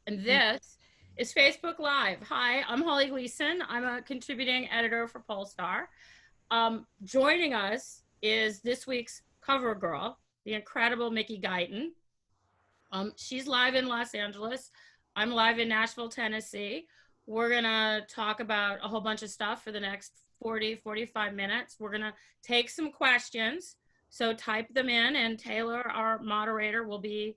and this is Facebook Live. Hi, I'm Holly Gleason. I'm a contributing editor for Pollstar. Joining us is this week's cover girl, the incredible Mickey Guyton. She's live in Los Angeles. I'm live in Nashville, Tennessee. We're gonna talk about a whole bunch of stuff for the next 45 minutes. We're gonna take some questions, so type them in, and Taylor, our moderator, will be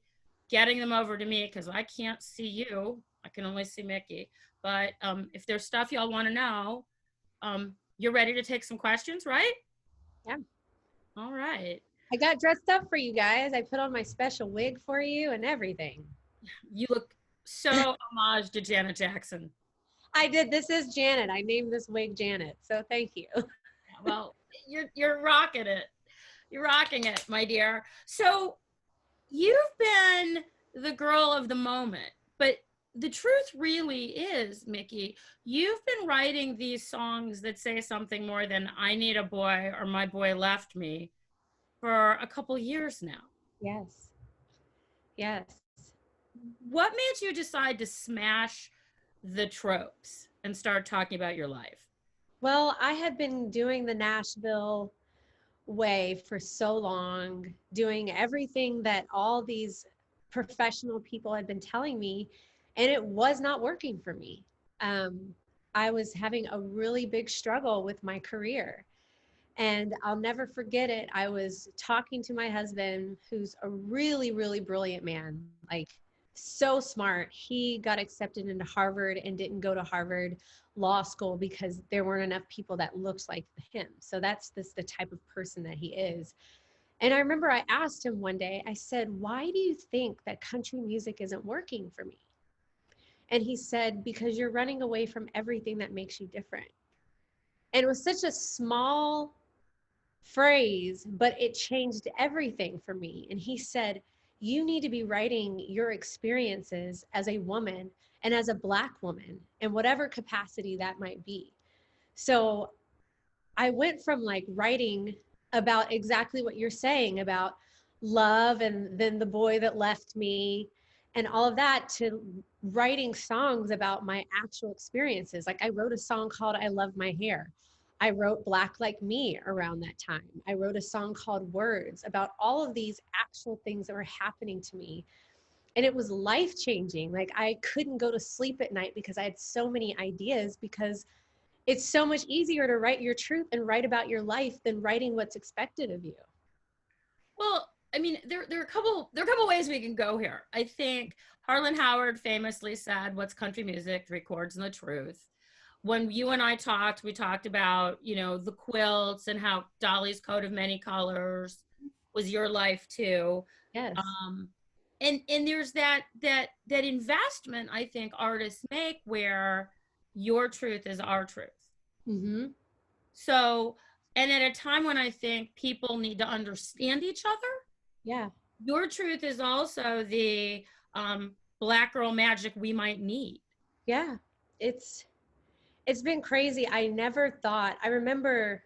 getting them over to me because I can't see you. I can only see Mickey. But if there's stuff y'all want to know, you're ready to take some questions, right? Yeah. All right. I got dressed up for you guys. I put on my special wig for you and everything. You look so homage to Janet Jackson. I did. This is Janet. I named this wig Janet. So thank you. Well, you're rocking it. You're rocking it, my dear. So you've been the girl of the moment, but the truth really is, Mickey, you've been writing these songs that say something more than I need a boy or my boy left me for a couple years now. Yes. Yes. What made you decide to smash the tropes and start talking about your life? Well, I had been doing the Nashville way for so long, doing everything that all these professional people had been telling me, and it was not working for me. I was having a really big struggle with my career. And I'll never forget it. I was talking to my husband, who's a really, really brilliant man, like so smart. He got accepted into Harvard and didn't go to Harvard Law School because there weren't enough people that looked like him. So that's the type of person that he is. And I remember I asked him one day, I said, why do you think that country music isn't working for me? And he said, because you're running away from everything that makes you different. And it was such a small phrase, but it changed everything for me. And he said, you need to be writing your experiences as a woman and as a Black woman in whatever capacity that might be. So I went from like writing about exactly what you're saying about love and then the boy that left me and all of that to writing songs about my actual experiences. Like I wrote a song called I Love My Hair. I wrote Black Like Me around that time. I wrote a song called Words about all of these actual things that were happening to me. And it was life changing. Like I couldn't go to sleep at night because I had so many ideas, because it's so much easier to write your truth and write about your life than writing what's expected of you. Well, I mean, there are a couple ways we can go here. I think Harlan Howard famously said, "What's country music? 3 chords and the truth." When you and I talked, we talked about, the quilts and how Dolly's coat of many colors was your life too. Yes. And there's that investment I think artists make where your truth is our truth. Mm-hmm. So, and at a time when I think people need to understand each other, yeah, your truth is also the Black girl magic we might need. Yeah, it's been crazy. I never thought, I remember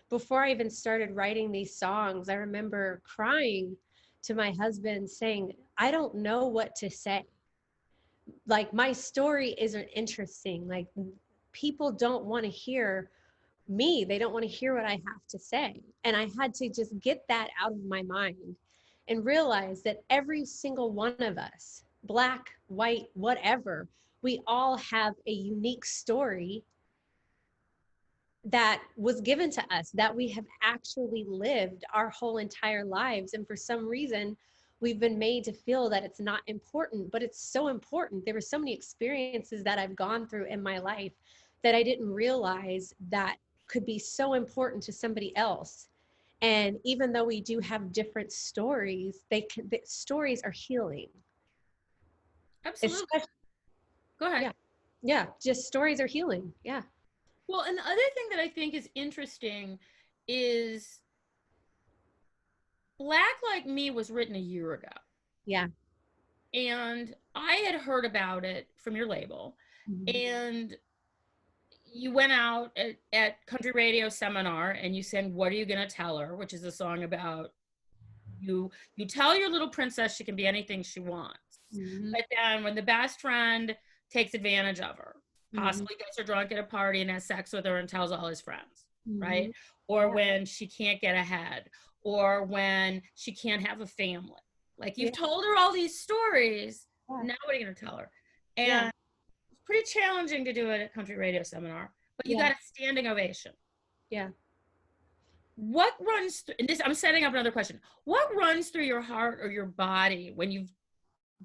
before I even started writing these songs, I remember crying to my husband saying, I don't know what to say. Like my story isn't interesting. Like people don't want to hear me. They don't want to hear what I have to say. And I had to just get that out of my mind and realize that every single one of us, Black, white, whatever, we all have a unique story that was given to us, that we have actually lived our whole entire lives. And for some reason, we've been made to feel that it's not important, but it's so important. There were so many experiences that I've gone through in my life that I didn't realize that could be so important to somebody else. And even though we do have different stories, the stories are healing. Absolutely. Go ahead. Yeah, just stories are healing. Yeah. Well, and the other thing that I think is interesting is Black Like Me was written a year ago. Yeah. And I had heard about it from your label. Mm-hmm. And you went out at Country Radio Seminar and you sang What Are You Gonna Tell Her, which is a song about you tell your little princess she can be anything she wants. Mhm. But then when the best friend takes advantage of her, Mhm. possibly gets her drunk at a party and has sex with her and tells all his friends, right? Mhm. Or Yeah. when she can't get ahead, or when she can't have a family. Like, Yeah. you've told her all these stories. Yeah. Now what are you going to tell her? Yeah. And it's pretty challenging to do it at a country radio seminar, but you Yeah. got a standing ovation. Yeah. What runs through, and this, I'm setting up another question. What runs through your heart or your body when you've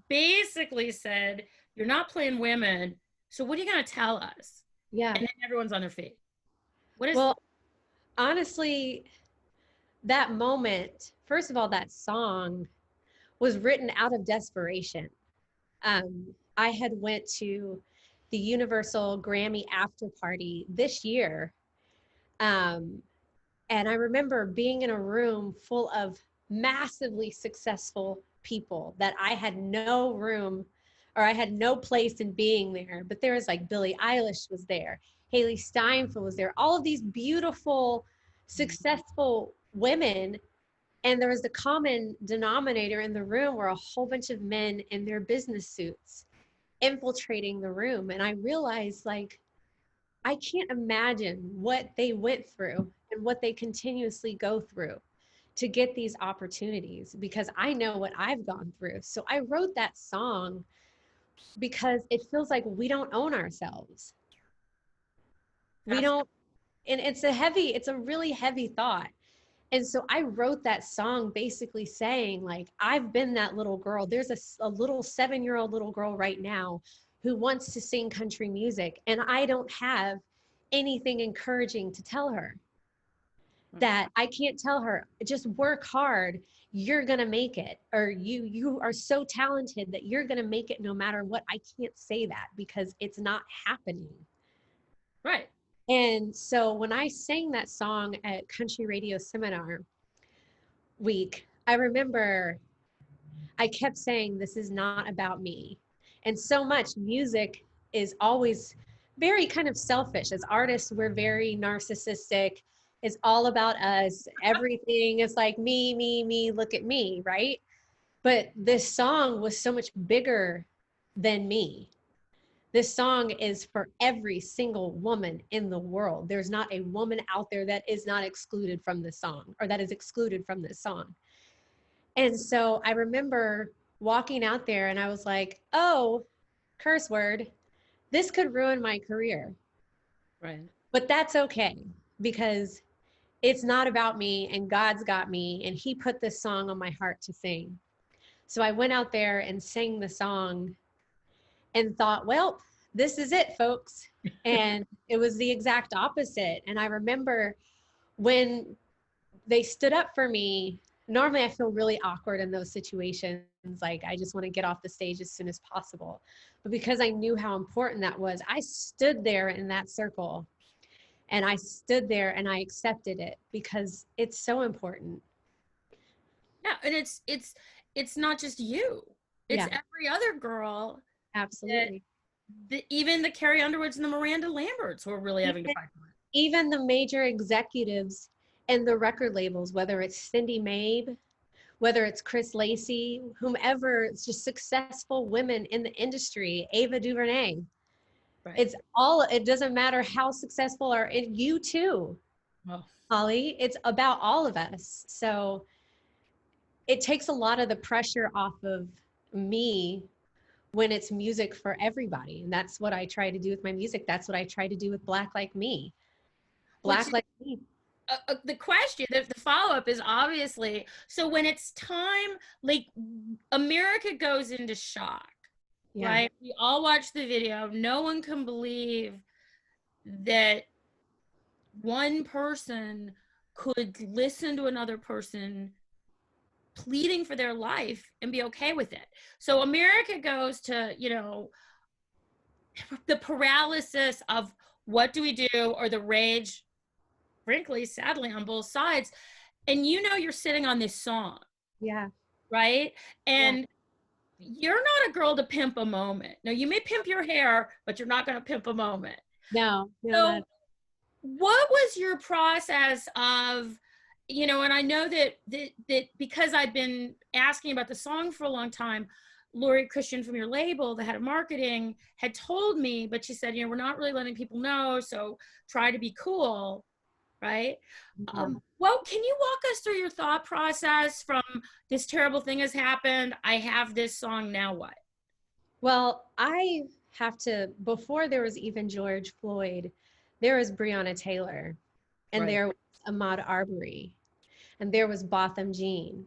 basically said, you're not playing women, so what are you going to tell us? Yeah. And then everyone's on their feet. What is, Well, honestly, that moment, first of all, that song was written out of desperation. I had went to the Universal Grammy after party this year. Um, and I remember being in a room full of massively successful people that I had no room or I had no place in being there. But there was like Billie Eilish was there, Haley Steinfeld was there, all of these beautiful, successful women. And there was the common denominator in the room were a whole bunch of men in their business suits infiltrating the room. And I realized, like, I can't imagine what they went through and what they continuously go through to get these opportunities because I know what I've gone through. So I wrote that song because it feels like we don't own ourselves. We don't, and it's a really heavy thought. And so I wrote that song basically saying, like, I've been that little girl. There's a little 7-year-old little girl right now who wants to sing country music, and I don't have anything encouraging to tell her. That I can't tell her, just work hard, you're gonna make it, or you are so talented that you're gonna make it no matter what. I can't say that because it's not happening. right. And so when I sang that song at country radio seminar week, I remember I kept saying, this is not about me. And so much music is always very kind of selfish. As artists, we're very narcissistic. It's all about us. Everything is like me, look at me, right? But this song was so much bigger than me. This song is for every single woman in the world. There's not a woman out there that is not excluded from this song or that is excluded from this song. And so I remember walking out there and I was like, oh, curse word, this could ruin my career. Right. But that's okay because it's not about me and God's got me and he put this song on my heart to sing. So I went out there and sang the song and thought, well, this is it, folks. And it was the exact opposite. And I remember when they stood up for me. Normally I feel really awkward in those situations. Like I just want to get off the stage as soon as possible. But because I knew how important that was, I stood there in that circle and I stood there and I accepted it because it's so important. Yeah, and it's not just you. It's Yeah, every other girl that, absolutely. even the Carrie Underwoods and the Miranda Lamberts who are really having to Even, fight for it. even the major executives and the record labels, whether it's Cindy Mabe, whether it's Chris Lacey, whomever, it's just successful women in the industry, Ava DuVernay. Right. It's all, it doesn't matter how successful or you too, Well, Holly, it's about all of us. So it takes a lot of the pressure off of me when it's music for everybody. And that's what I try to do with my music. That's what I try to do with Black Like Me. which Black Like Me. the question, the follow-up is obviously, so when it's time, like, America goes into shock, Yeah. right? We all watch the video. No one can believe that one person could listen to another person pleading for their life and be okay with it. So America goes to, the paralysis of what do we do, or the rage, frankly, sadly, on both sides. And you're sitting on this song, Yeah. right? Yeah. And you're not a girl to pimp a moment. Now, you may pimp your hair, but you're not going to pimp a moment. No, So, that what was your process of, and I know that because I've been asking about the song for a long time, Lori Christian from your label, the head of marketing, had told me, but she said, we're not really letting people know, so try to be cool, right? Well, can you walk us through your thought process from this terrible thing has happened, I have this song, now what? Well, I have to, before there was even George Floyd, there was Breonna Taylor, and Right. there was Ahmaud Arbery, and there was Botham Jean,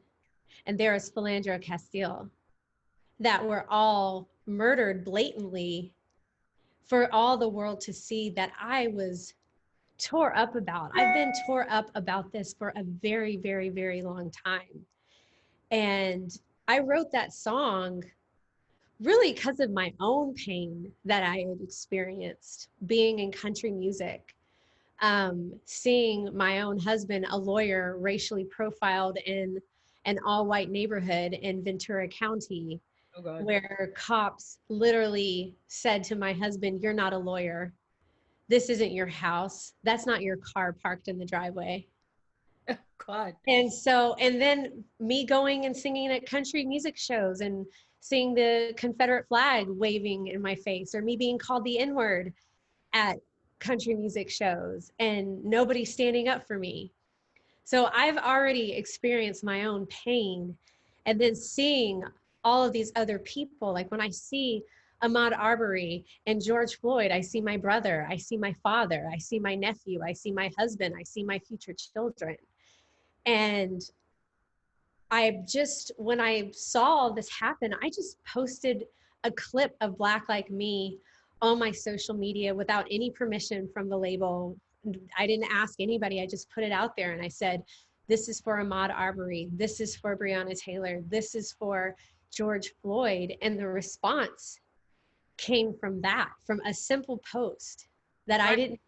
and there was Philandro Castile, that were all murdered blatantly for all the world to see, that I was tore up about. I've been tore up about this for a very, very, very long time. And I wrote that song really because of my own pain that I had experienced being in country music, seeing my own husband, a lawyer, racially profiled in an all-white neighborhood in Ventura County, where cops literally said to my husband, "You're not a lawyer. This isn't your house. That's not your car parked in the driveway." God. And then me going and singing at country music shows and seeing the Confederate flag waving in my face, or me being called the N-word at country music shows and nobody standing up for me. So I've already experienced my own pain, and then seeing all of these other people, like when I see Ahmaud Arbery and George Floyd, I see my brother, I see my father, I see my nephew, I see my husband, I see my future children. And when I saw this happen, I just posted a clip of Black Like Me on my social media without any permission from the label. I didn't ask anybody. I just put it out there and I said, this is for Ahmaud Arbery. This is for Breonna Taylor. This is for George Floyd. And the response came from that, from a simple post that I didn't,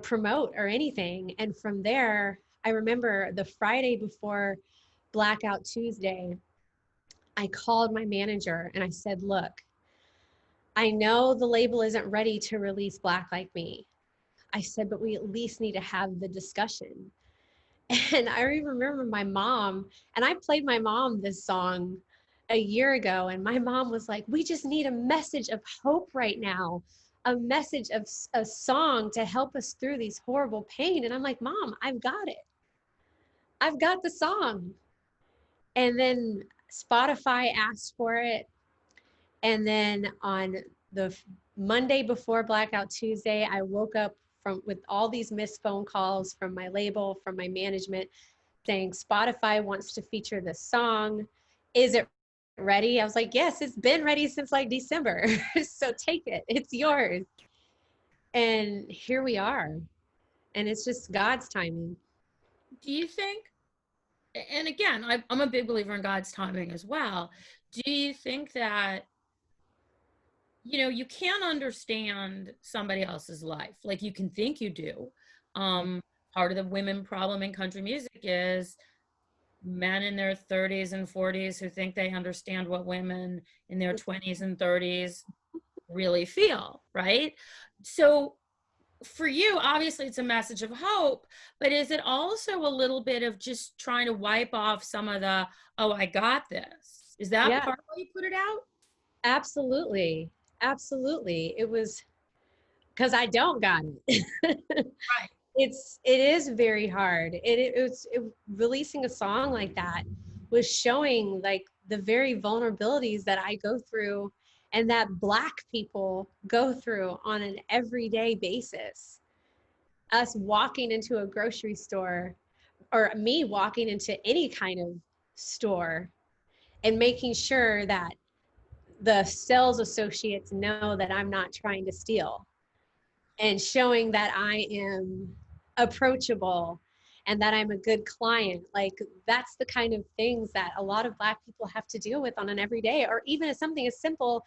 promote or anything. And from there, I remember the Friday before Blackout Tuesday, I called my manager and I said, look, I know the label isn't ready to release Black Like Me. I said, but we at least need to have the discussion. And I remember my mom, and I played my mom this song a year ago, and my mom was like, we just need a message of hope right now, a message of a song to help us through these horrible pain. And I'm like, Mom, I've got it. I've got the song. And then Spotify asked for it. And then on the Monday before Blackout Tuesday, I woke up with all these missed phone calls from my label, from my management, saying Spotify wants to feature this song. Is it ready? I was like, yes, it's been ready since like December. So take it, it's yours. And here we are. And it's just God's timing. Do you think, and again, I'm a big believer in God's timing as well. Do you think that, you can't understand somebody else's life like you can think you do? Part of the women problem in country music is men in their 30s and 40s who think they understand what women in their 20s and 30s really feel, right? So for you, obviously it's a message of hope, but is it also a little bit of just trying to wipe off some of the, oh, I got this? Is that part of why you put it out? Absolutely. Absolutely. It was because I don't got it. Right. It is very hard. Releasing a song like that was showing like the very vulnerabilities that I go through and that Black people go through on an everyday basis. Us walking into a grocery store, or me walking into any kind of store, and making sure that the sales associates know that I'm not trying to steal, and showing that I am approachable and that I'm a good client. Like, that's the kind of things that a lot of Black people have to deal with on an everyday, or even as something as simple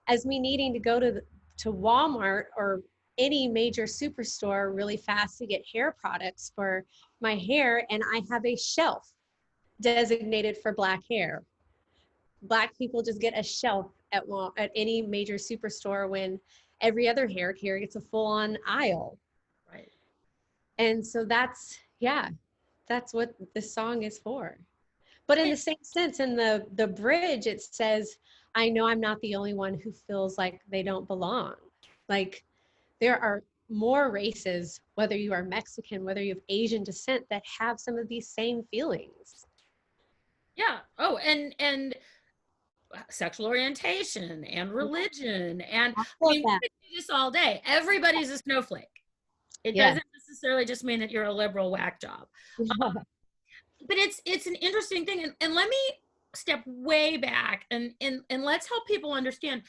as me needing to go to Walmart or any major superstore really fast to get hair products for my hair, and I have a shelf designated for Black hair. Black people just get a shelf at any major superstore, when every other hair care gets a full-on aisle. Right. And so that's what this song is for. But in the same sense, in the bridge, it says, I know I'm not the only one who feels like they don't belong. Like, there are more races, whether you are Mexican, whether you have Asian descent, that have some of these same feelings. Yeah. Oh, and sexual orientation and religion. And I All of mean, we that. could do this all day. Everybody's a snowflake. It Yeah. doesn't necessarily just mean that you're a liberal whack job. But it's an interesting thing. And let me step way back and let's help people understand.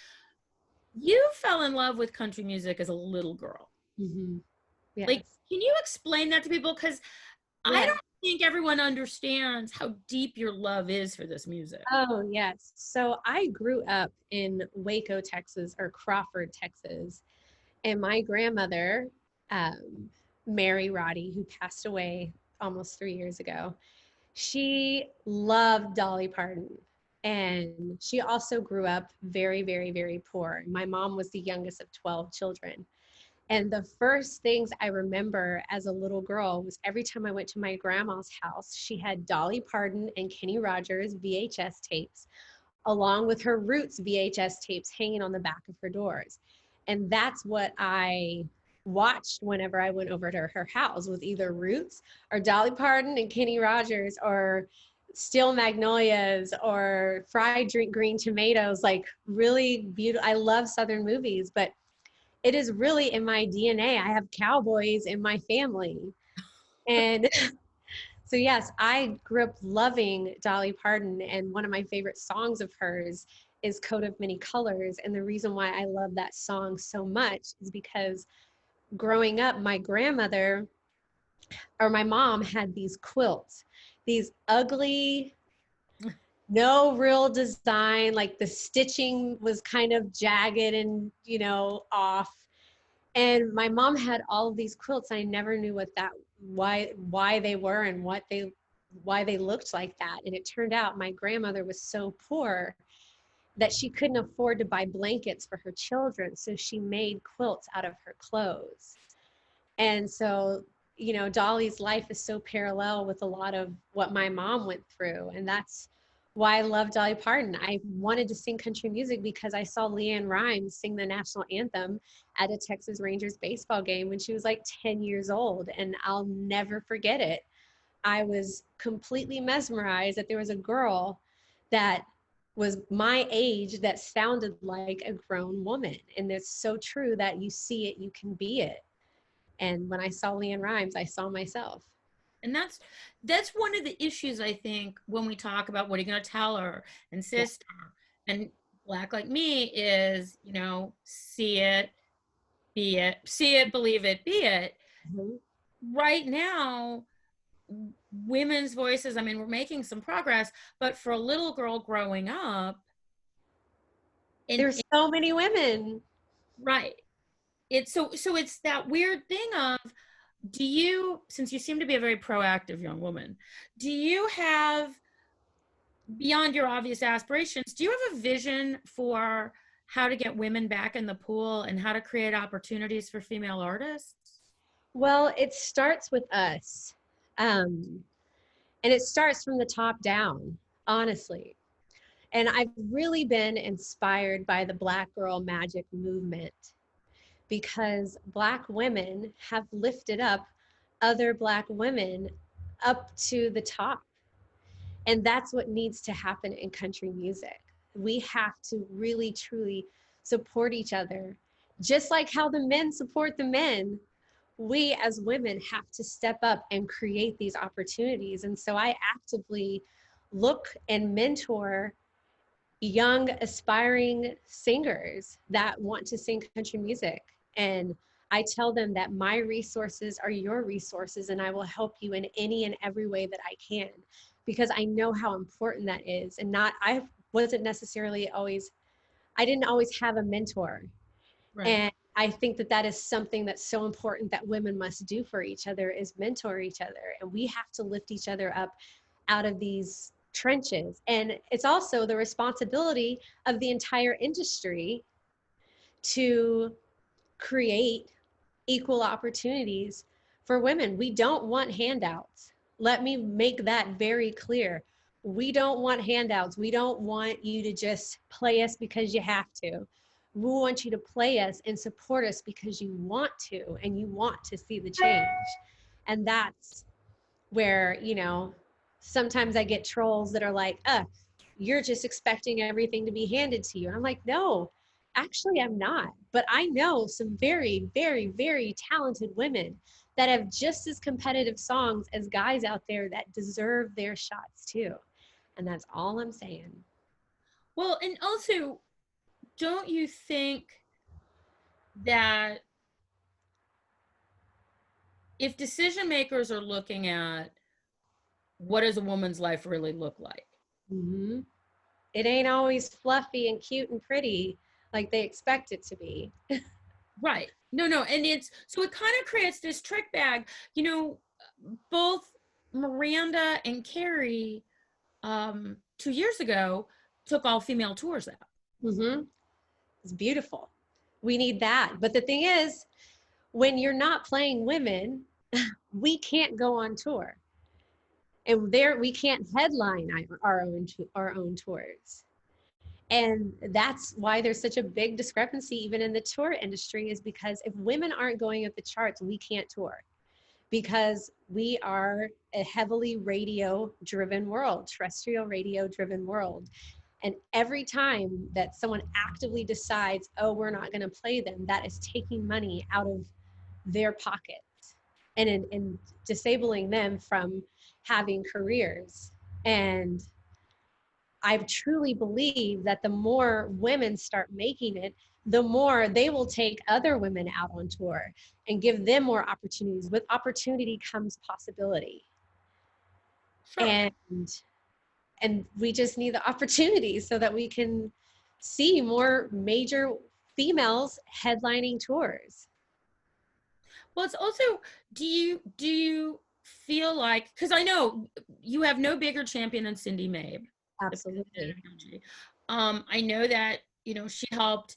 You fell in love with country music as a little girl. Mm-hmm. Yes. Like, can you explain that to people? Because I Yes. don't think everyone understands how deep your love is for this music. Oh, yes. So I grew up in Waco, Texas, or Crawford, Texas. And my grandmother, Mary Roddy, who passed away almost 3 years ago, she loved Dolly Parton. And she also grew up very, very, very poor. My mom was the youngest of 12 children. And the first things I remember as a little girl was every time I went to my grandma's house, she had Dolly Parton and Kenny Rogers VHS tapes, along with her Roots VHS tapes hanging on the back of her doors. And that's what I watched whenever I went over to her house, was either Roots or Dolly Parton and Kenny Rogers, or Steel Magnolias, or Fried Green Tomatoes. Like, really beautiful. I love Southern movies, but it is really in my DNA. I have cowboys in my family. And so, yes, I grew up loving Dolly Parton. And one of my favorite songs of hers is Coat of Many Colors. And the reason why I love that song so much is because growing up, my grandmother, or my mom, had these quilts, these ugly, no real design, like the stitching was kind of jagged and, off. And my mom had all of these quilts. I never knew why they were and why they looked like that. And it turned out my grandmother was so poor that she couldn't afford to buy blankets for her children. So she made quilts out of her clothes. And so, Dolly's life is so parallel with a lot of what my mom went through. And that's why I love Dolly Parton. I wanted to sing country music because I saw LeAnn Rimes sing the national anthem at a Texas Rangers baseball game when she was like 10 years old. And I'll never forget it. I was completely mesmerized that there was a girl that was my age that sounded like a grown woman. And it's so true that you see it, you can be it. And when I saw LeAnn Rimes, I saw myself. And that's one of the issues, I think, when we talk about what are you going to tell her and sister and Black like me is, see it, be it, see it, believe it, be it. Mm-hmm. Right now, women's voices, I mean, we're making some progress, but for a little girl growing up, There's so many women. right. It's so it's that weird thing of, do you, since you seem to be a very proactive young woman, do you have, beyond your obvious aspirations, do you have a vision for how to get women back in the pool and how to create opportunities for female artists? Well, it starts with us. And it starts from the top down, honestly. And I've really been inspired by the Black Girl Magic movement because Black women have lifted up other Black women up to the top. And that's what needs to happen in country music. We have to really, truly support each other. Just like how the men support the men, we as women have to step up and create these opportunities. And so I actively look and mentor young aspiring singers that want to sing country music. And I tell them that my resources are your resources and I will help you in any and every way that I can, because I know how important that is. And I wasn't necessarily always, I didn't always have a mentor. Right. And I think that that is something that's so important that women must do for each other, is mentor each other. And we have to lift each other up out of these trenches. And it's also the responsibility of the entire industry to create equal opportunities for women. We don't want handouts. Let me make that very clear. We don't want handouts. We don't want you to just play us because you have to. We want you to play us and support us because you want to and you want to see the change. And that's where, you know, sometimes I get trolls that are like, you're just expecting everything to be handed to you. And I'm like, no, actually, I'm not. But I know some very, very, very talented women that have just as competitive songs as guys out there that deserve their shots too. And that's all I'm saying. Well, and also, don't you think that if decision makers are looking at what does a woman's life really look like? Mm-hmm. It ain't always fluffy and cute and pretty like they expect it to be. Right. No, no. And it's so it kind of creates this trick bag. You know, both Miranda and Carrie 2 years ago took all female tours out. Mm-hmm. It's beautiful. We need that. But the thing is, when you're not playing women, we can't go on tour. And there we can't headline our own tours. And that's why there's such a big discrepancy even in the tour industry, is because if women aren't going up the charts, we can't tour, because we are a heavily radio driven world, terrestrial radio driven world. And every time that someone actively decides, oh, we're not going to play them, that is taking money out of their pocket and disabling them from having careers. And I truly believe that the more women start making it, the more they will take other women out on tour and give them more opportunities. With opportunity comes possibility. Sure. And we just need the opportunity so that we can see more major females headlining tours. Well, it's also, do you feel like, because I know you have no bigger champion than Cindy Mabe. Absolutely. I know that, you know, she helped,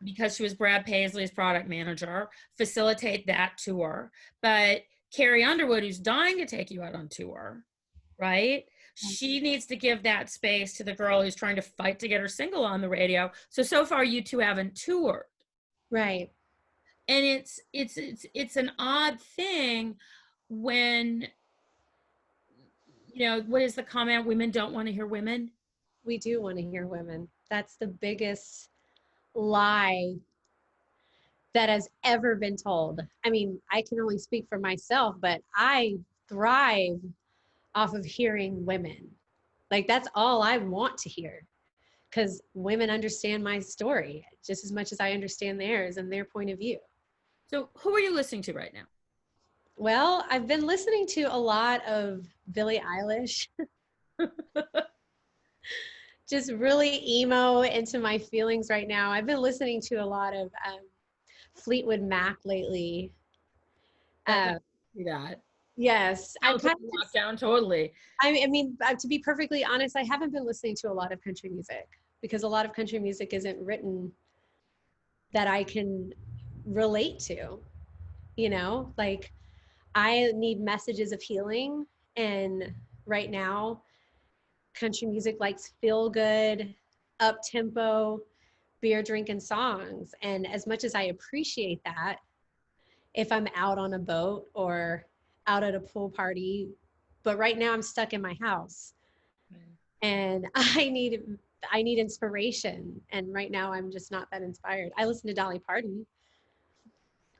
because she was Brad Paisley's product manager, facilitate that tour. But Carrie Underwood, who's dying to take you out on tour, right? She needs to give that space to the girl who's trying to fight to get her single on the radio. So far you two haven't toured. Right. And it's an odd thing when, you know, what is the comment? Women don't want to hear women. We do want to hear women. That's the biggest lie that has ever been told. I mean, I can only speak for myself, but I thrive off of hearing women. Like, that's all I want to hear, because women understand my story just as much as I understand theirs and their point of view. So who are you listening to right now? Well, I've been listening to a lot of Billie Eilish. Just really emo into my feelings right now. I've been listening to a lot of Fleetwood Mac lately. That. Yes, I'm kind of lockdown totally. I mean, to be perfectly honest, I haven't been listening to a lot of country music, because a lot of country music isn't written that I can relate to. You know, like, I need messages of healing, and right now, country music likes feel good, up tempo, beer drinking songs. And as much as I appreciate that, if I'm out on a boat or out at a pool party, but right now I'm stuck in my house and I need inspiration. And right now I'm just not that inspired. I listen to Dolly Parton.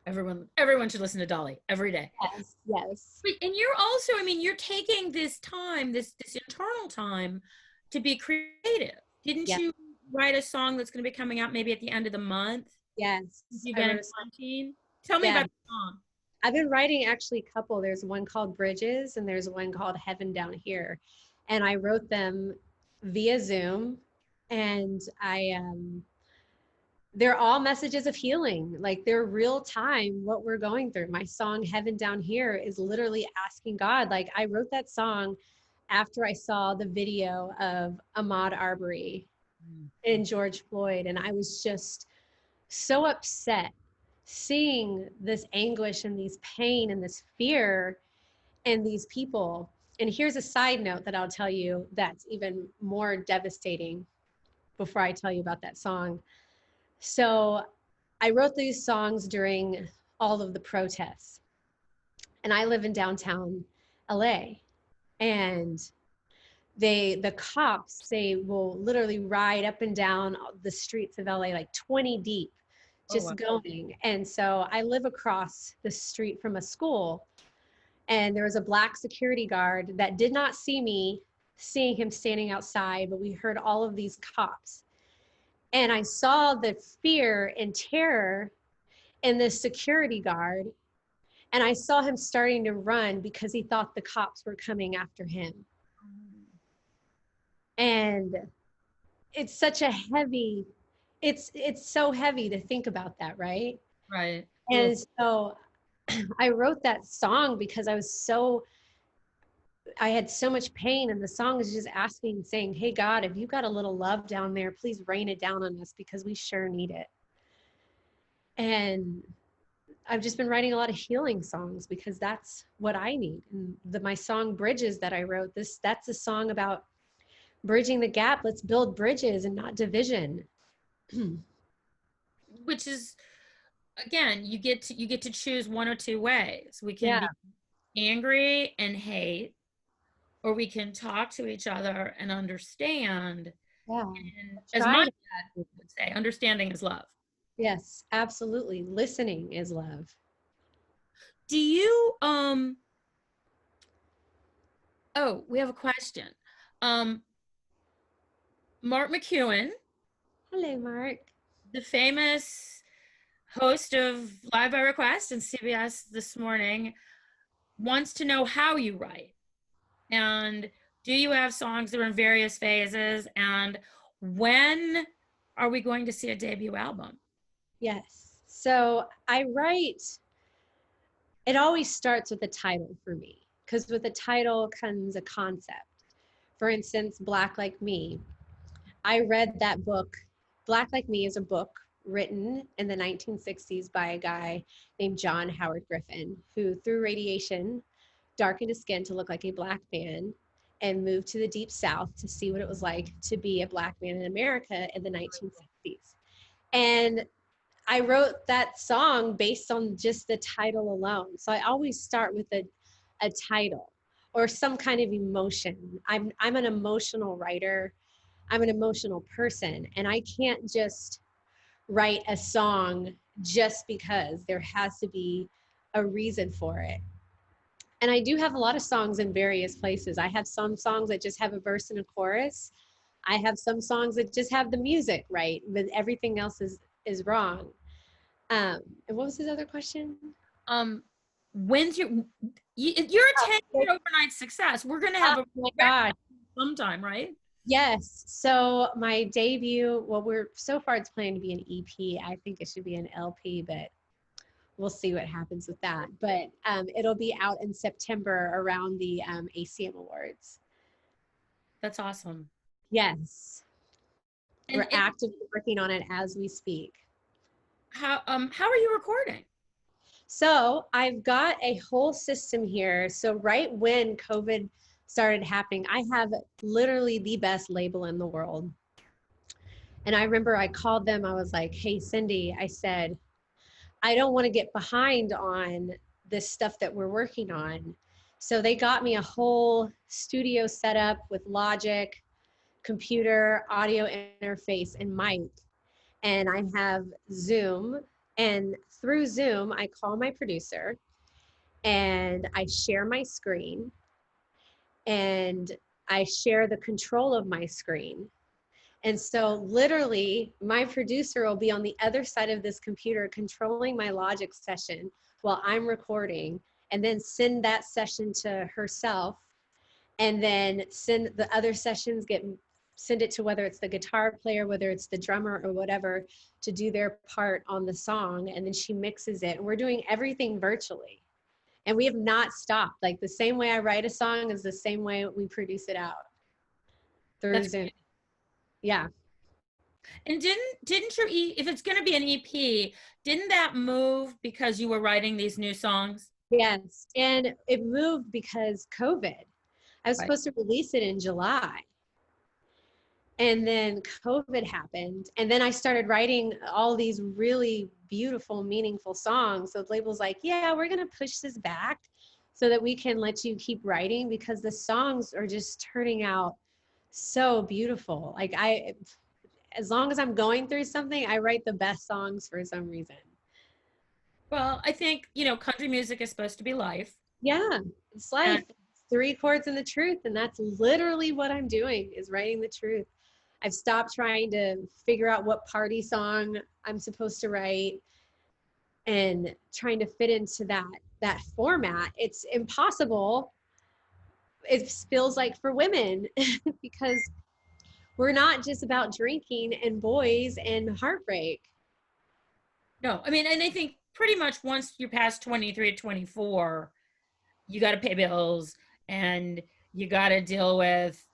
Everyone should listen to Dolly every day. Yes, yes. And you're also, I mean, you're taking this time, this internal time to be creative. Didn't Yes. you write a song that's going to be coming out maybe at the end of the month? Yes. Did you get in quarantine? Tell me Yeah. about the song. I've been writing actually a couple. There's one called Bridges and there's one called Heaven Down Here. And I wrote them via Zoom, and they're all messages of healing. Like, they're real time what we're going through. My song Heaven Down Here is literally asking God. Like, I wrote that song after I saw the video of Ahmaud Arbery and George Floyd, and I was just so upset seeing this anguish and these pain and this fear and these people And here's a side note that I'll tell you that's even more devastating before I tell you about that song. So I wrote these songs during all of the protests, and I live in downtown LA, and the cops, they will literally ride up and down the streets of LA like 20 deep, just going. And so I live across the street from a school, and there was a black security guard that did not see me seeing him standing outside, but we heard all of these cops. And I saw the fear and terror in this security guard, and I saw him starting to run because he thought the cops were coming after him. And it's such a heavy, it's so heavy to think about that, right? Right. And so I wrote that song because I had so much pain, and the song is just asking, saying, hey God, if you've got a little love down there, please rain it down on us because we sure need it. And I've just been writing a lot of healing songs because that's what I need. And my song Bridges that I wrote, that's a song about bridging the gap. Let's build bridges and not division. Which is, again, you get to choose one or two ways. We can be angry and hate, or we can talk to each other and understand. Yeah. And as my dad would say, understanding is love. Yes, absolutely. Listening is love. Do you oh, we have a question. Mark McEwen, Hello, Mark. the famous host of Live by Request and CBS This Morning, wants to know how you write. And do you have songs that are in various phases? And when are we going to see a debut album? Yes. So I write, it always starts with a title for me, because with a title comes a concept. For instance, Black Like Me. I read that book. Black Like Me is a book written in the 1960s by a guy named John Howard Griffin, who through radiation darkened his skin to look like a black man and moved to the deep south to see what it was like to be a black man in America in the 1960s. And I wrote that song based on just the title alone. So I always start with a title or some kind of emotion. I'm an emotional writer. I'm an emotional person, and I can't just write a song just because. There has to be a reason for it. And I do have a lot of songs in various places. I have some songs that just have a verse and a chorus. I have some songs that just have the music right, but everything else is wrong. And what was his other question? When's you're a 10-year overnight success. We're gonna have sometime, right? Yes. So my debut, well, so far it's planned to be an EP. I think it should be an LP, but we'll see what happens with that. But it'll be out in September around the ACM Awards. That's awesome. Yes. We're actively working on it as we speak. How are you recording? So I've got a whole system here. So right when COVID started happening, I have literally the best label in the world. And I remember I called them. I was like, hey, Cindy, I said, I don't want to get behind on this stuff that we're working on. So they got me a whole studio set up with Logic, computer, audio interface, and mic. And I have Zoom. And through Zoom, I call my producer and I share my screen and I share the control of my screen. And so literally my producer will be on the other side of this computer controlling my Logic session while I'm recording, and then send that session to herself, and then send the other sessions, send it to whether it's the guitar player, whether it's the drummer or whatever, to do their part on the song. And then she mixes it. And we're doing everything virtually. And we have not stopped. Like the same way I write a song is the same way we produce it out through Zoom. Great. Yeah. And didn't your if it's going to be an EP, didn't that move because you were writing these new songs? Yes. And it moved because COVID. I was Right. supposed to release it in July. And then COVID happened. And then I started writing all these really beautiful, meaningful songs. So the label's like, yeah, we're going to push this back so that we can let you keep writing, because the songs are just turning out so beautiful. Like as long as I'm going through something, I write the best songs for some reason. Well, I think, country music is supposed to be life. Yeah, it's life. And It's 3 chords and the truth. And that's literally what I'm doing, is writing the truth. I've stopped trying to figure out what party song I'm supposed to write and trying to fit into that format. It's impossible. It feels like, for women, because we're not just about drinking and boys and heartbreak. no, I mean, and I think pretty much once you're past 23 to 24, you got to pay bills and you got to deal with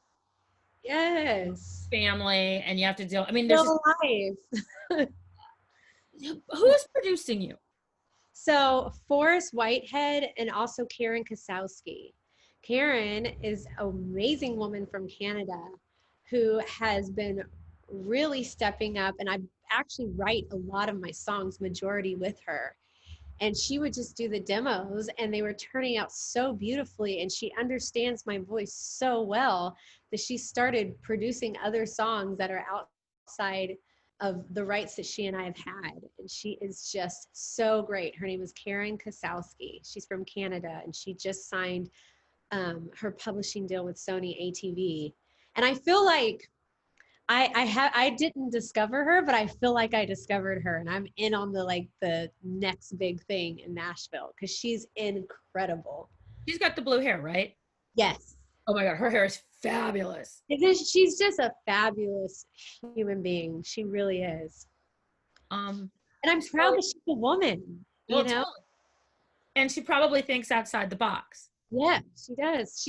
Yes. family, and you have to deal. I mean, there's just, Still alive. who's producing you? So Forrest Whitehead and also Karen Kosowski. Karen is an amazing woman from Canada who has been really stepping up, and I actually write a lot of my songs majority with her. And she would just do the demos and they were turning out so beautifully, and she understands my voice so well that she started producing other songs that are outside of the rights that she and I have had. And she is just so great. Her name is Karen Kosowski. She's from Canada, and she just signed her publishing deal with Sony ATV. And I feel like I didn't discover her, but I feel like I discovered her, and I'm in on the next big thing in Nashville, because she's incredible. She's got the blue hair, right? Yes. Oh my God, her hair is fabulous. She's just a fabulous human being. She really is. Um, And I'm proud so, that she's a woman, well, you know? totally. And she probably thinks outside the box. Yeah, she does.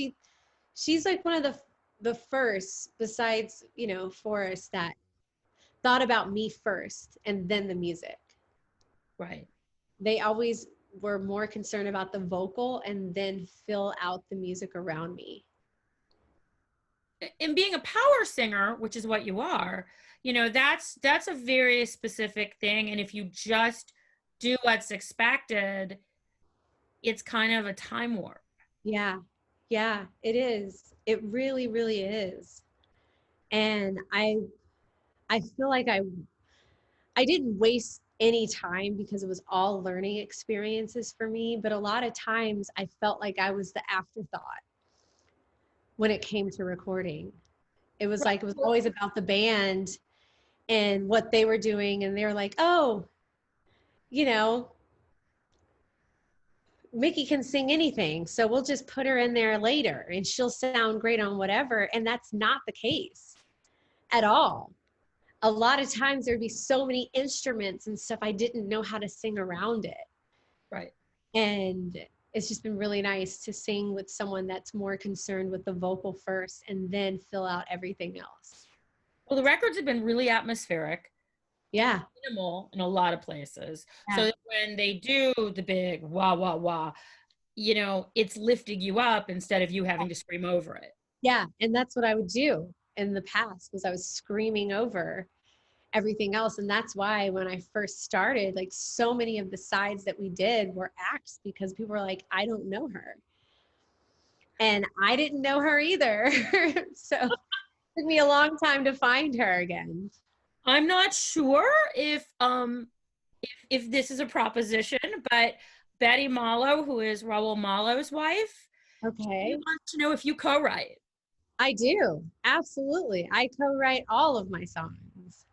She's like one of the first, besides, Forrest, that thought about me first and then the music. Right. They always were more concerned about the vocal and then fill out the music around me. And being a power singer, which is what you are, that's a very specific thing. And if you just do what's expected, it's kind of a time warp. Yeah. Yeah, it is. It really, really is. And I feel like I didn't waste any time, because it was all learning experiences for me, but a lot of times I felt like I was the afterthought when it came to recording. It was like, it was always about the band and what they were doing, and they were like, oh, you know, Mickey can sing anything, so we'll just put her in there later and she'll sound great on whatever. And that's not the case at all. A lot of times there'd be so many instruments and stuff, I didn't know how to sing around it. Right. And it's just been really nice to sing with someone that's more concerned with the vocal first and then fill out everything else. Well, the records have been really atmospheric, Yeah. minimal in a lot of places. So Yeah. that when they do the big wah, wah, wah, it's lifting you up instead of you having to scream over it. Yeah. And that's what I would do in the past, was I was screaming over everything else. And that's why when I first started, like, so many of the sides that we did were acts, because people were like, I don't know her. And I didn't know her either. So it took me a long time to find her again. I'm not sure if this is a proposition, but Betty Malo, who is Raul Malo's wife, she Okay. wants to know if you co-write. I do. Absolutely. I co-write all of my songs.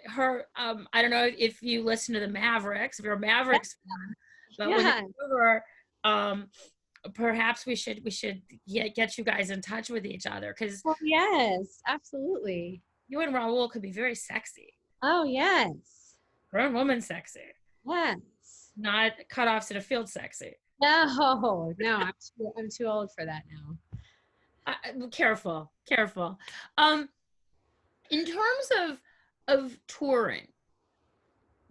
I don't know if you listen to the Mavericks, if you're a Mavericks fan, but when Yeah. it's over, perhaps we should get you guys in touch with each other, because Well, yes, absolutely. you and Raul could be very sexy. Oh, yes. Grown woman sexy, Yes. not cutoffs in a field sexy. No, I'm too old for that now. Careful. In terms of touring,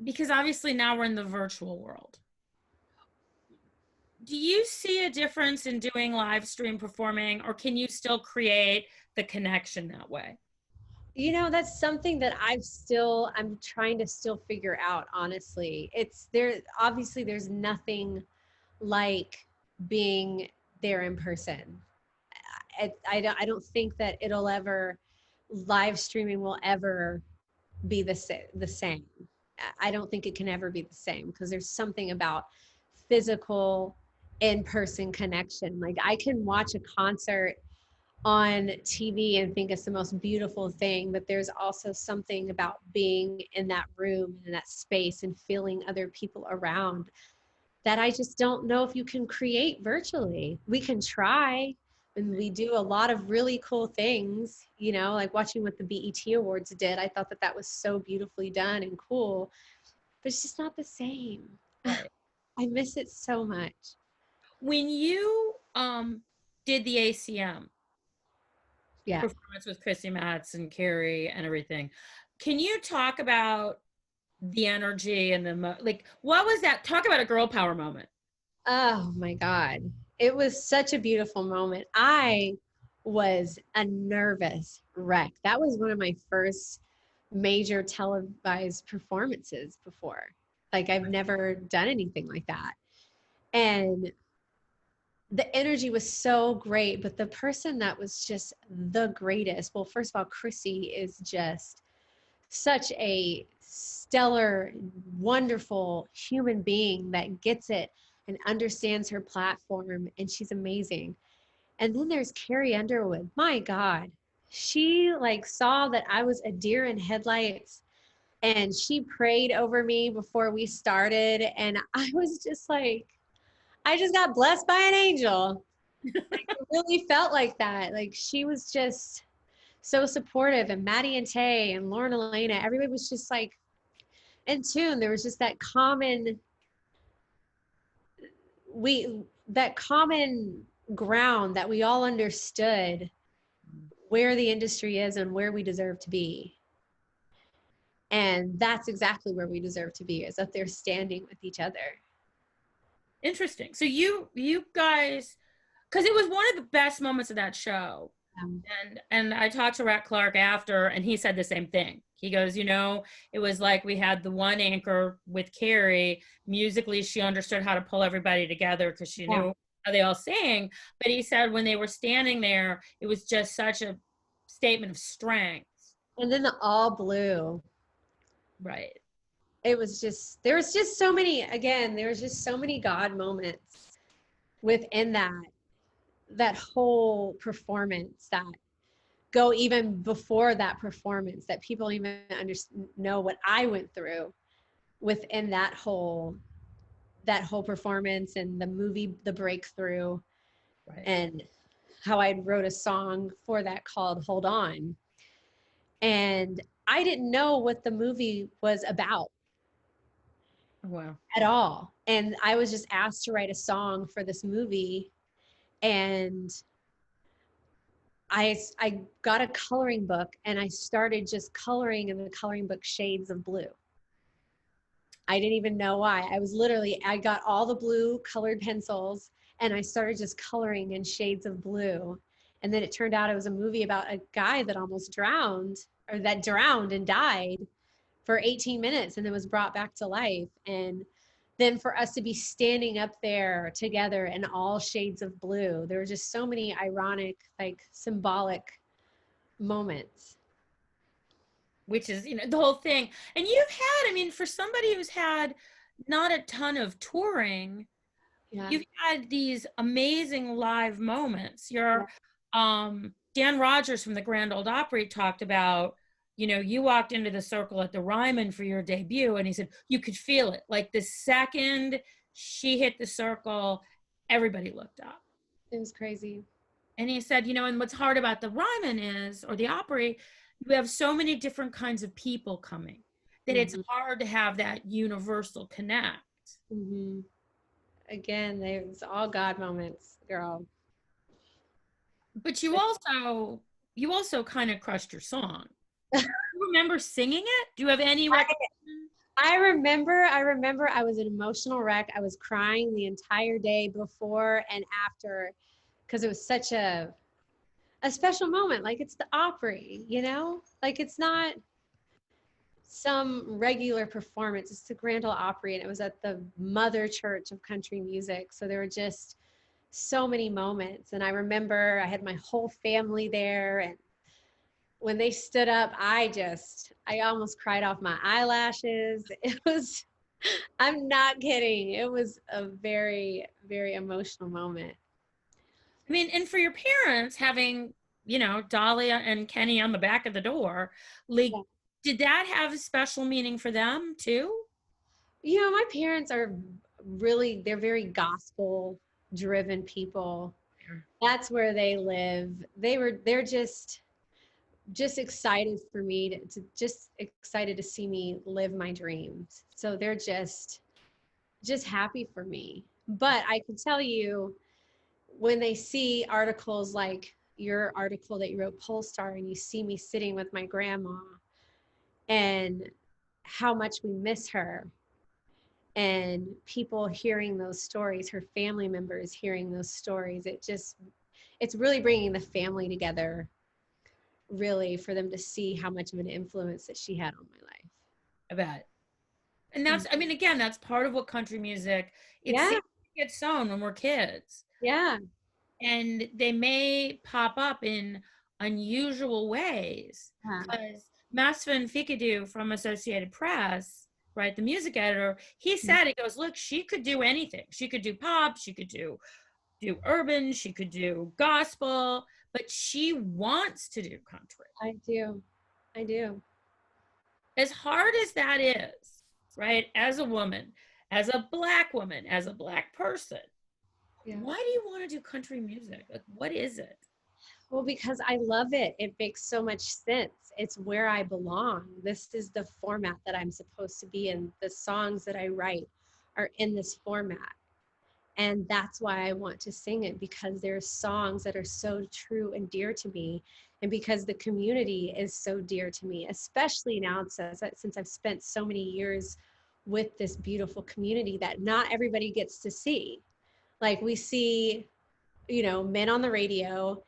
because obviously now we're in the virtual world, do you see a difference in doing live stream performing, or can you still create the connection that way? You know, that's something that I'm trying to still figure out, honestly. It's there, obviously, there's nothing like being there in person. I don't think that live streaming will ever be the same. I don't think it can ever be the same because there's something about physical in-person connection. Like I can watch a concert on TV and think it's the most beautiful thing, but there's also something about being in that room, in that space, and feeling other people around that I just don't know if you can create virtually. We can try, and we do a lot of really cool things, you know, like watching what the BET Awards did. I thought that that was so beautifully done and cool, but it's just not the same. Right. I miss it so much. When you did the ACM Yeah. performance with Chrissy Matz and Carrie and everything, can you talk about the energy and like what was that? Talk about a girl power moment. Oh my God. It was such a beautiful moment. I was a nervous wreck. That was one of my first major televised performances before. Like I've never done anything like that. And the energy was so great, but the person that was just the greatest, well, first of all, Chrissy is just such a stellar, wonderful human being that gets it and understands her platform, and she's amazing. And then there's Carrie Underwood. My God, she like saw that I was a deer in headlights, and she prayed over me before we started, and I was just like, I just got blessed by an angel. Like, it really felt like that. Like she was just so supportive, and Maddie and Tay and Lauren Elena, everybody was just like in tune. There was just we that common ground that we all understood where the industry is and where we deserve to be. And that's exactly where we deserve to be, is up there standing with each other. Interesting. So you guys, because it was one of the best moments of that show. And I talked to Rat Clark after, and he said the same thing. He goes, you know, it was like we had the one anchor with Carrie. Musically, she understood how to pull everybody together because she knew how they all sang. But he said when they were standing there, it was just such a statement of strength. And then the all blue. Right. It was just, there was just so many, again, there was just so many God moments within that whole performance that go even before that performance, that people even know what I went through within that whole performance, and the movie The Breakthrough. Right. And how I wrote a song for that called Hold On. And I didn't know what the movie was about. Wow. At all. And I was just asked to write a song for this movie, and I got a coloring book, and I started just coloring in the coloring book shades of blue. I didn't even know why. I got all the blue colored pencils, and I started just coloring in shades of blue. And then it turned out it was a movie about a guy that almost drowned, or that drowned and died for 18 minutes and then was brought back to life. And then for us to be standing up there together in all shades of blue, there were just so many ironic, like symbolic moments. Which is, you know, the whole thing. And you've had, I mean, for somebody who's had not a ton of touring, you've had these amazing live moments. Dan Rogers from the Grand Ole Opry talked about, you know, you walked into the circle at the Ryman for your debut, and he said you could feel it. Like the second she hit the circle, everybody looked up. It was crazy. And he said, you know, and what's hard about the Ryman is, or the Opry, you have so many different kinds of people coming that it's hard to have that universal connect. Again, there's all God moments, girl. But you also kind of crushed your song. Do you remember singing it? Do you have any recollection? I remember I was an emotional wreck. I was crying the entire day before and after because it was such a special moment. Like it's the Opry, you know? Like it's not some regular performance. It's the Grand Ole Opry, and it was at the mother church of country music. So there were just so many moments. And I remember I had my whole family there, and when they stood up, I almost cried off my eyelashes. It was, I'm not kidding. It was a very, very emotional moment. I mean, and for your parents having, Dahlia and Kenny on the back of the door, like, Yeah. did that have a special meaning for them too? My parents are they're very gospel driven people. That's where they live. They're just excited for me to just excited to see me live my dreams. So they're just happy for me. But I can tell you, when they see articles like your article that you wrote, Pollstar, and you see me sitting with my grandma and how much we miss her, and people hearing those stories, her family members hearing those stories, it's really bringing the family together, really, for them to see how much of an influence that she had on my life. I bet. And that's, I mean, again, that's part of what country music, it Yeah, seems to get sown when we're kids. yeah, And they may pop up in unusual ways. yeah. Because Masvin Fikadu from Associated Press, right, the music editor, he said, he goes, look, she could do anything. She could do pop, she could do urban, she could do gospel, but she wants to do country. I do. As hard as that is, right, as a woman, as a black woman, as a black person, Yeah. why do you want to do country music? Like, what is it? Well, because I love it. It makes so much sense. It's where I belong. This is the format that I'm supposed to be in. The songs that I write are in this format. And that's why I want to sing it, because there's songs that are so true and dear to me. And because the community is so dear to me, especially now since I've spent so many years with this beautiful community that not everybody gets to see. Like we see, men on the radio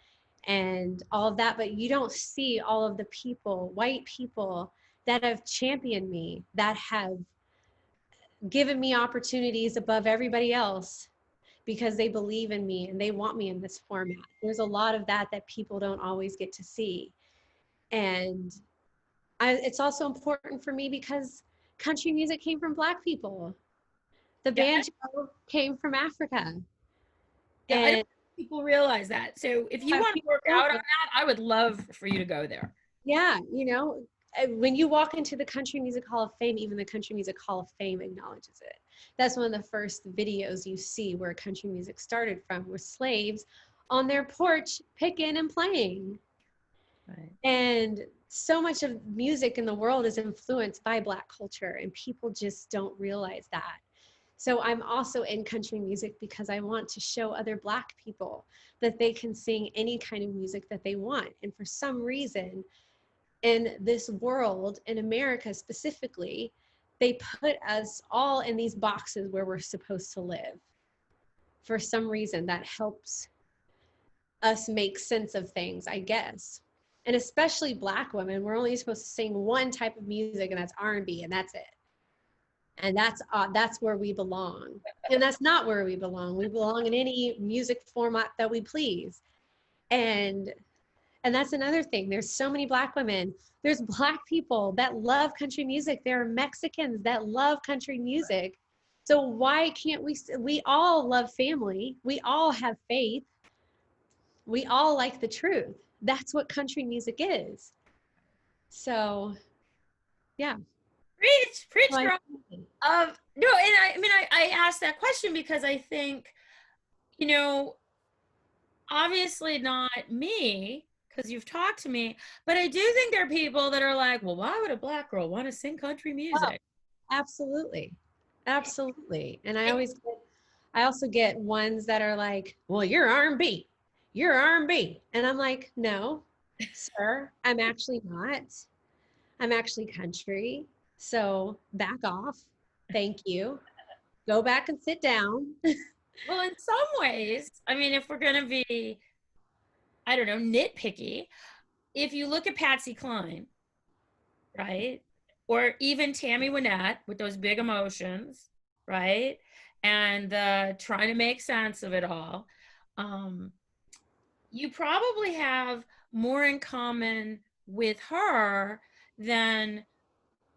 and all of that, but you don't see all of the people, white people, that have championed me, that have given me opportunities above everybody else because they believe in me and they want me in this format. There's a lot of that people don't always get to see. And it's also important for me because country music came from Black people. The Yeah, banjo came from Africa. yeah, I don't And think people realize that. So if you want to work out on that, I would love for you to go there. yeah, when you walk into the Country Music Hall of Fame, even the Country Music Hall of Fame acknowledges it. That's one of the first videos you see where country music started from, were slaves on their porch picking and playing. Right. And so much of music in the world is influenced by Black culture, and people just don't realize that. So I'm also in country music because I want to show other Black people that they can sing any kind of music that they want. And for some reason, in this world, in America specifically, they put us all in these boxes where we're supposed to live. For some reason, that helps us make sense of things, I guess. And especially Black women, we're only supposed to sing one type of music, and that's R&B, and that's it. And that's where we belong. And that's not where we belong. We belong in any music format that we please. And that's another thing. There's so many Black women. There's Black people that love country music. There are Mexicans that love country music. So why can't we all love family. We all have faith. We all like the truth. That's what country music is. So, yeah. Preach, Well, girl. No, and I asked that question because I think, you know, obviously not me, because you've talked to me, but I do think there are people that are like, well, why would a Black girl want to sing country oh, music? absolutely. Absolutely. And I also get ones that are like, well, you're R&B. You're R&B. And I'm like, no, sir, I'm actually not. I'm actually country. So back off. Thank you. Go back and sit down. Well, in some ways, I mean, if we're going to be, I don't know, nitpicky, if you look at Patsy Cline, right? Or even Tammy Wynette with those big emotions, right? And trying to make sense of it all. Um, you probably have more in common with her than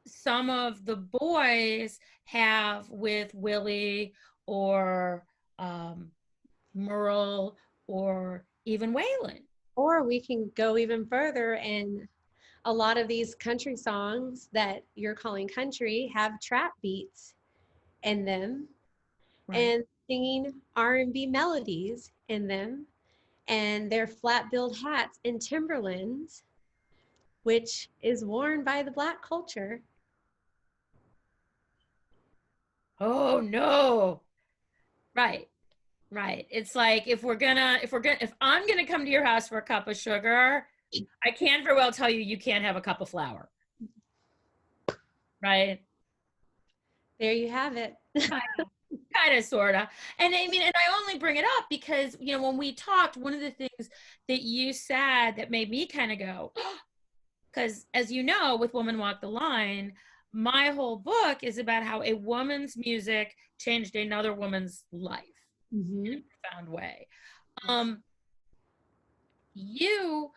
some of the boys have with Willie or Merle or even Waylon. Or we can go even further, and a lot of these country songs that you're calling country have trap beats in them, Right. and singing R&B melodies in them, and their flat-billed hats and Timberlands, which is worn by the Black culture. Oh no. Right. Right. It's like if I'm gonna come to your house for a cup of sugar, I can very well tell you you can't have a cup of flour. Right. There you have it. Kind of, sort of. And I mean, and I only bring it up because, you know, when we talked, one of the things that you said that made me kind of go, because as you know, with Woman Walk the Line, my whole book is about how a woman's music changed another woman's life in Mm-hmm. a profound way. Um, you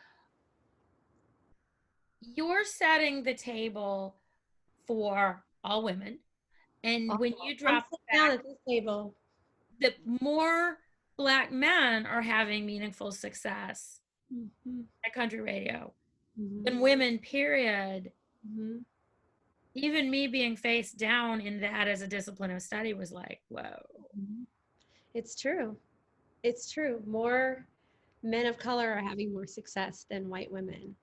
you're setting the table for all women. And when you I'm drop the sitting down fact at this table. that more Black men are having meaningful success Mm-hmm. at country radio Mm-hmm. than women, period. Mm-hmm. Even me being face down in that as a discipline of study was like, whoa. Mm-hmm. It's true. It's true. More men of color are having more success than white women.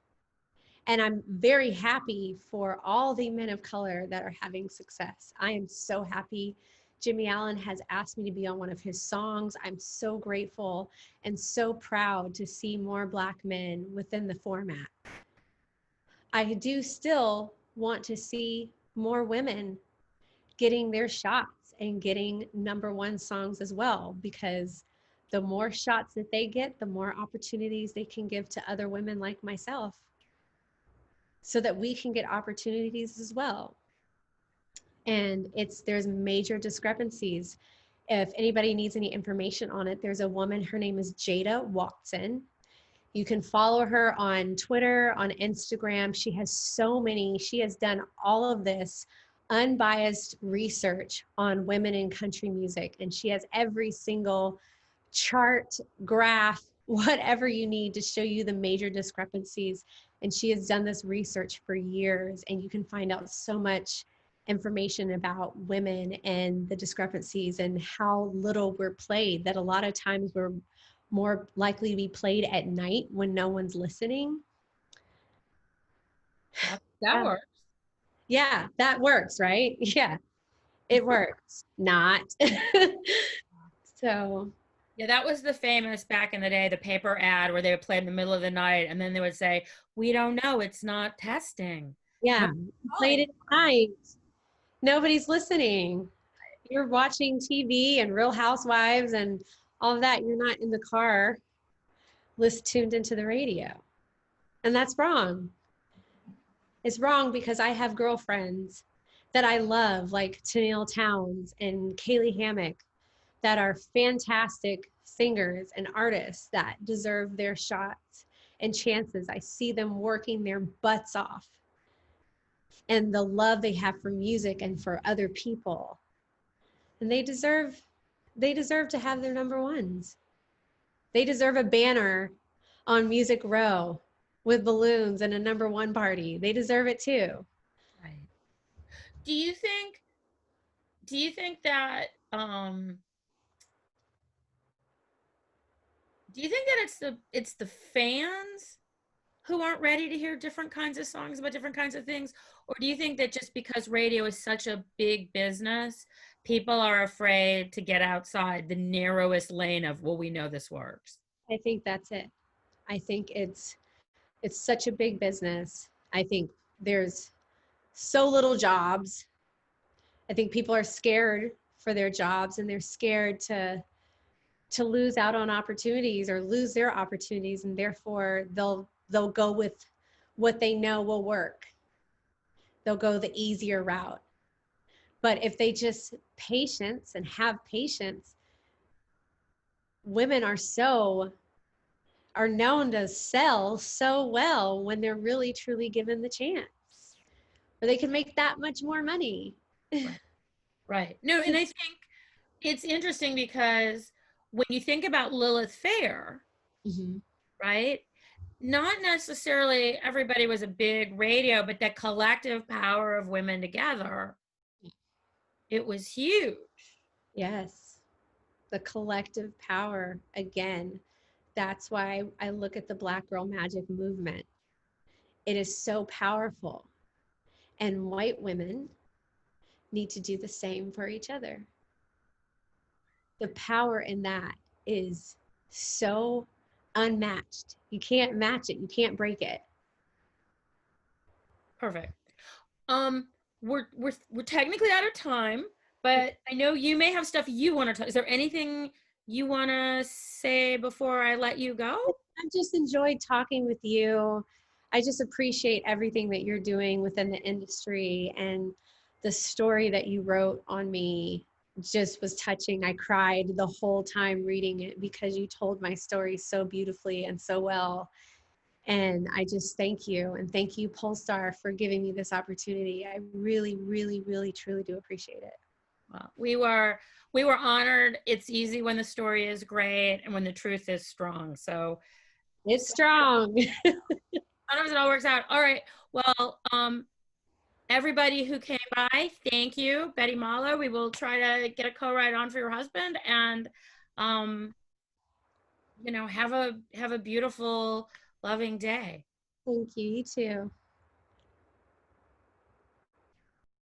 And I'm very happy for all the men of color that are having success. I am so happy. Jimmy Allen has asked me to be on one of his songs. I'm so grateful and so proud to see more Black men within the format. I do still want to see more women getting their shots and getting number one songs as well, because the more shots that they get, the more opportunities they can give to other women like myself, so that we can get opportunities as well. And there's major discrepancies. If anybody needs any information on it, there's a woman, her name is Jada Watson. You can follow her on Twitter, on Instagram. She has done all of this unbiased research on women in country music. And she has every single chart, graph, whatever you need to show you the major discrepancies. And she has done this research for years, and you can find out so much information about women and the discrepancies and how little we're played, that a lot of times we're more likely to be played at night when no one's listening. That works. Yeah, that works, right? Yeah, it works. Not. So, Yeah, that was the famous back in the day, the paper ad where they would play in the middle of the night and then they would say, we don't know, it's not testing. No, yeah, played it at night. Nobody's listening. You're watching TV and Real Housewives and all of that. You're not in the car tuned into the radio. And that's wrong. It's wrong because I have girlfriends that I love, like Tennille Towns and Kaylee Hammock, that are fantastic singers and artists that deserve their shots and chances. I see them working their butts off, and the love they have for music and for other people. And they deserve to have their number ones. They deserve a banner on Music Row with balloons and a number one party. They deserve it too. Right. Do you think do you think that do you think that it's the fans who aren't ready to hear different kinds of songs about different kinds of things? Or do you think that just because radio is such a big business, people are afraid to get outside the narrowest lane of, well, we know this works? I think that's it. I think it's such a big business. I think there's so little jobs. I think people are scared for their jobs, and they're scared to lose out on opportunities or lose their opportunities, and therefore they'll go with what they know will work. They'll go the easier route. But if they just patience and have patience, women are known to sell so well when they're really truly given the chance, or they can make that much more money. Right. Right. No, and I think it's interesting because when you think about Lilith Fair, Mm-hmm. right? Not necessarily everybody was a big radio, but that collective power of women together, it was huge. Yes, the collective power again. That's why I look at the Black Girl Magic movement. It is so powerful, and white women need to do the same for each other. The power in that is so unmatched. You can't match it. You can't break it. Perfect. Um, we're technically out of time, but I know you may have stuff you want to talk. Is there anything you want to say before I let you go? I've just enjoyed talking with you. I just appreciate everything that you're doing within the industry, and the story that you wrote on me just was touching. I cried the whole time reading it because you told my story so beautifully and so well. And I just thank you. And thank you, Pollstar, for giving me this opportunity. I really, really, really, truly do appreciate it. Well, we were honored. It's easy when the story is great and when the truth is strong. So It's strong. sometimes it all works out. All right. Well, everybody who came by, thank you, Betty Malo. We will try to get a co-write on for your husband, and have a beautiful, loving day. Thank you. You too.